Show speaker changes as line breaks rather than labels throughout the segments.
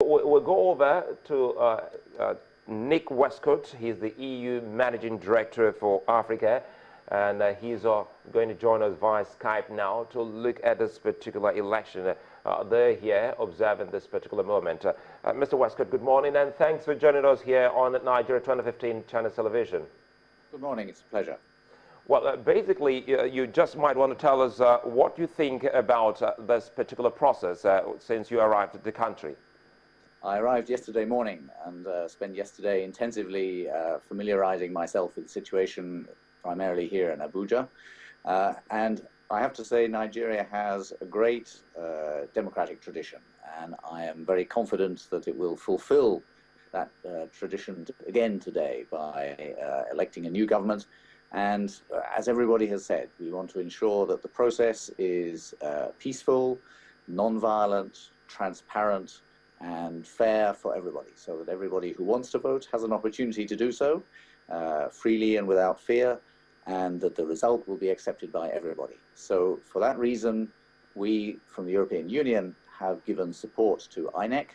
We'll go over to Nick Westcott. He's the EU Managing Director for Africa, and he's going to join us via Skype now to look at this particular election. They're here observing this particular moment. Mr. Westcott, good morning, and thanks for joining us here on Nigeria 2015 Channel Television.
Good morning, it's a pleasure.
Well, basically, you just might want to tell us what you think about this particular process since you arrived at the country.
I arrived yesterday morning and spent yesterday intensively familiarizing myself with the situation primarily here in Abuja. And I have to say Nigeria has a great democratic tradition, and I am very confident that it will fulfill that tradition again today by electing a new government. And as everybody has said, we want to ensure that the process is peaceful, non-violent, transparent, and fair for everybody, so that everybody who wants to vote has an opportunity to do so freely and without fear, and that the result will be accepted by everybody. So for that reason, we from the European Union have given support to INEC.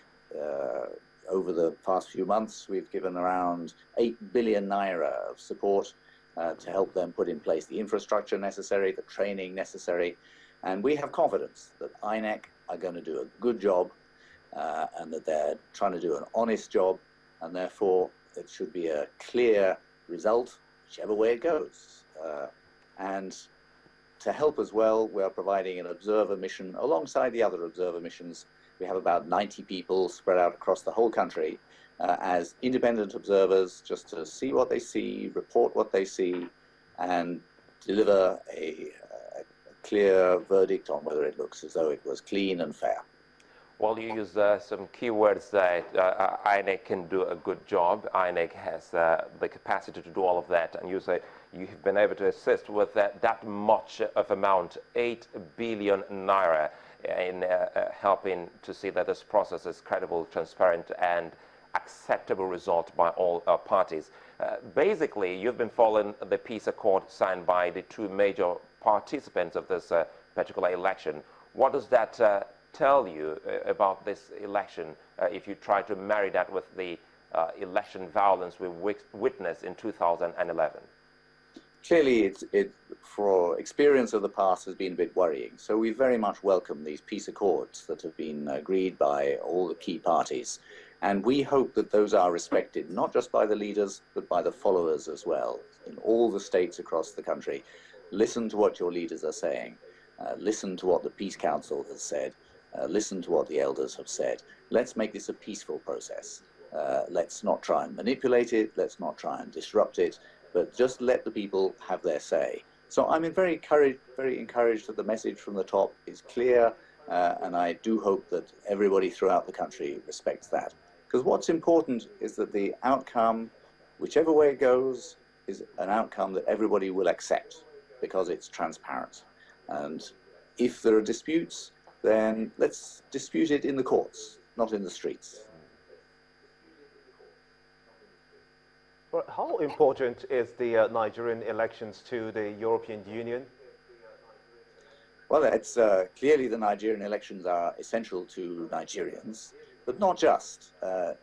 Over the past few months, we've given around 8 billion Naira of support to help them put in place the infrastructure necessary, the training necessary, and we have confidence that INEC are going to do a good job and that they're trying to do an honest job, and therefore it should be a clear result whichever way it goes. And to help as well, we are providing an observer mission alongside the other observer missions. We have about 90 people spread out across the whole country as independent observers, just to see what they see, report what they see, and deliver a clear verdict on whether it looks as though it was clean and fair.
Well, you use some keywords that INEC can do a good job. INEC has the capacity to do all of that, and you say you've been able to assist with that much of amount, 8 billion Naira, in helping to see that this process is credible, transparent, and acceptable result by all parties. Basically, you've been following the peace accord signed by the two major participants of this particular election. What does that tell you about this election if you try to marry that with the election violence we witnessed in 2011?
Clearly, for experience of the past has been a bit worrying. So we very much welcome these peace accords that have been agreed by all the key parties. And we hope that those are respected, not just by the leaders, but by the followers as well, in all the states across the country. Listen to what your leaders are saying. Listen to what the Peace Council has said. Listen to what the elders have said. Let's make this a peaceful process. Let's not try and manipulate it. Let's not try and disrupt it, but just let the people have their say. So I'm very encouraged that the message from the top is clear, and I do hope that everybody throughout the country respects that. Because what's important is that the outcome, whichever way it goes, is an outcome that everybody will accept, because it's transparent. And if there are disputes, then let's dispute it in the courts, not in the streets.
Well, how important is the Nigerian elections to the European Union?
Well, it's clearly the Nigerian elections are essential to Nigerians, but not just.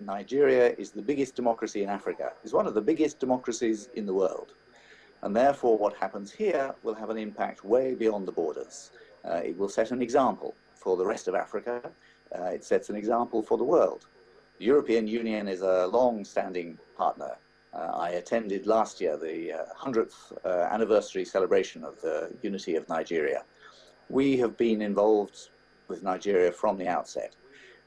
Nigeria is the biggest democracy in Africa. It's one of the biggest democracies in the world. And therefore, what happens here will have an impact way beyond the borders. It will set an example for the rest of Africa. It sets an example for the world. The European Union is a long-standing partner. I attended last year the 100th anniversary celebration of the unity of Nigeria. We have been involved with Nigeria from the outset,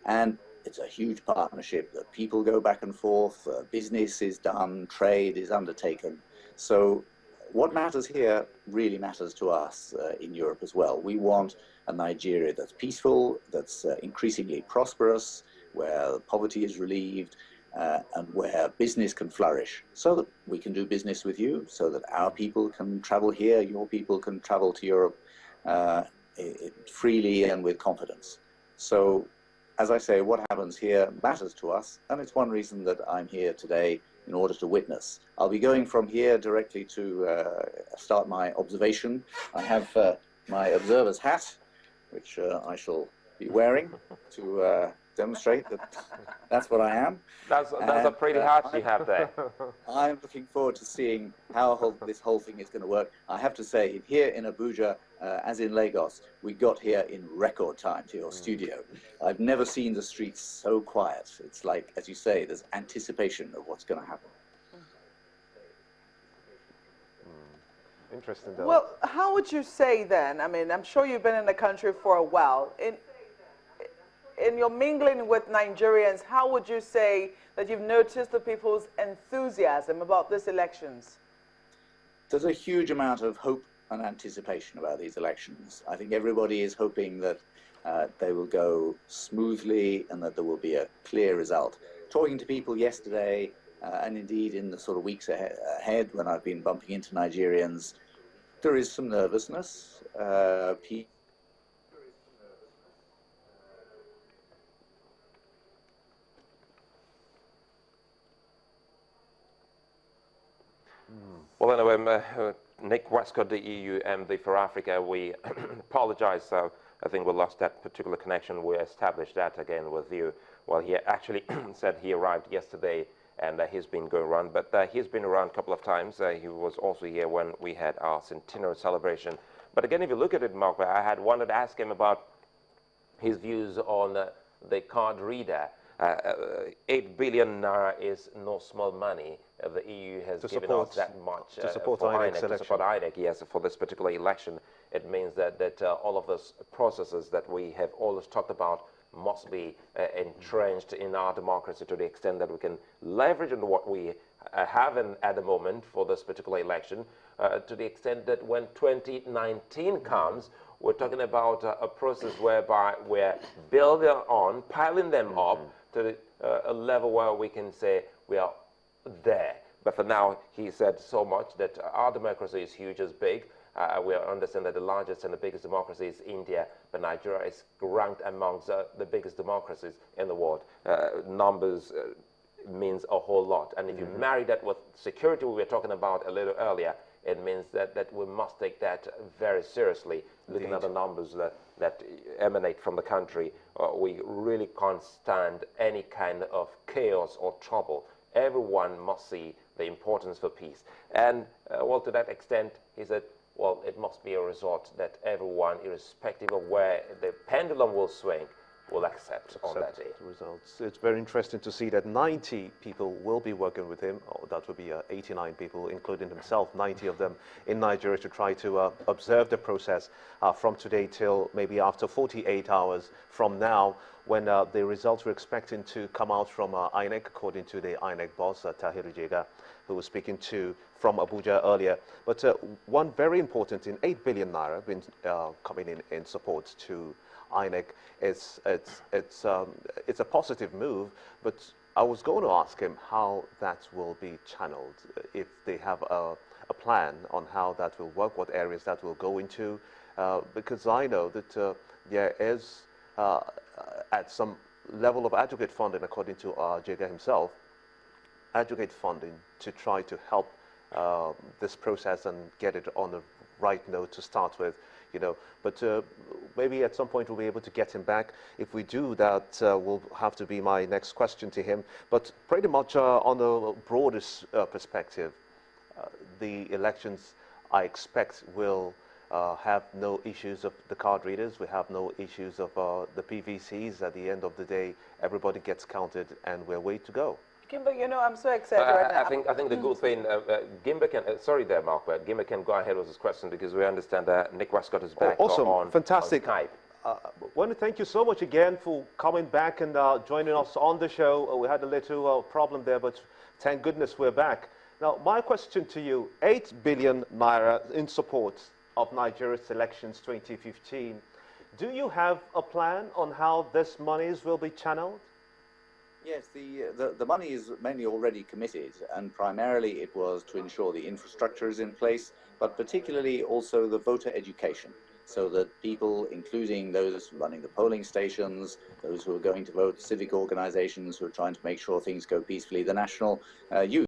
and it's a huge partnership that people go back and forth, business is done, trade is undertaken. So what matters here really matters to us in Europe as well. We want a Nigeria that's peaceful, that's increasingly prosperous, where poverty is relieved, and where business can flourish, so that we can do business with you, so that our people can travel here, your people can travel to Europe freely and with confidence. So, as I say, what happens here matters to us, and it's one reason that I'm here today in order to witness. I'll be going from here directly to start my observation. I have my observer's hat, which I shall be wearing to demonstrate that that's what I am.
That's a pretty heart you have there.
I'm looking forward to seeing how this whole thing is going to work. I have to say, here in Abuja, as in Lagos, we got here in record time to your studio. I've never seen the streets so quiet. It's like, as you say, there's anticipation of what's going to happen.
Interesting, though.
Well, how would you say then? I mean, I'm sure you've been in the country for a while. In your mingling with Nigerians, how would you say that you've noticed the people's enthusiasm about these elections?
There's a huge amount of hope and anticipation about these elections. I think everybody is hoping that they will go smoothly and that there will be a clear result. Talking to people yesterday, and indeed in the sort of weeks ahead when I've been bumping into Nigerians, there is some nervousness.
Well, anyway, Nick Westcott, the EU MD for Africa, we apologize. I think we lost that particular connection. We established that again with you. Well, he actually said he arrived yesterday and he's been going around, but he's been around a couple of times. He was also here when we had our centenary celebration. But again, if you look at it, Mark, I had wanted to ask him about his views on the card reader. 8 billion naira is no small money. The EU has given us that much
to support
for
INEC
INEC,
selection.
to support INEC, yes, for this particular election. It means that all of those processes that we have always talked about must be entrenched in our democracy to the extent that we can leverage on what we have at the moment for this particular election, to the extent that when 2019 comes, we're talking about a process whereby we're building on, piling them up to a level where we can say we are there. But for now, he said so much that our democracy is huge, is big. We understand that the largest and the biggest democracy is India, but Nigeria is ranked amongst the biggest democracies in the world. Numbers means a whole lot. And if you marry that with security we were talking about a little earlier, it means that we must take that very seriously. Looking at the numbers that emanate from the country, we really can't stand any kind of chaos or trouble. Everyone must see the importance for peace. And well, to that extent, he said, well, it must be a result that everyone, irrespective of where the pendulum will swing, will accept on that day.
The results. It's very interesting to see that 90 people will be working with him. Oh, that would be 89 people, including himself, 90 of them in Nigeria, to try to observe the process from today till maybe after 48 hours from now, when the results we're expecting to come out from INEC, according to the INEC boss, Tahir Jega, who was speaking to from Abuja earlier. But one very important in 8 billion naira been coming in support to INEC. It's a positive move, but I was going to ask him how that will be channeled, if they have a plan on how that will work, what areas that will go into, because I know that there is, at some level of aggregate funding, according to Jega himself, aggregate funding to try to help this process and get it on the right note to start with, you know. But maybe at some point we'll be able to get him back. If we do, that will have to be my next question to him. But pretty much on the broadest perspective, the elections, I expect, will have no issues of the card readers. We have no issues of the PVCs. At the end of the day, everybody gets counted and we're way to go.
Kimber, you know, I'm so excited right now.
I think the good thing, Gimba can, sorry there, Mark, but Gimba can go ahead with his question, because we understand that Nick Westcott is back
awesome. Fantastic.
on Skype.
I want to thank you so much again for coming back and joining us on the show. We had a little problem there, but thank goodness we're back. Now, my question to you, 8 billion naira in support of Nigeria's elections 2015. Do you have a plan on how this monies will be channeled?
Yes, the money is mainly already committed, and primarily it was to ensure the infrastructure is in place, but particularly also the voter education, so that people, including those running the polling stations, those who are going to vote, civic organizations who are trying to make sure things go peacefully, the national youth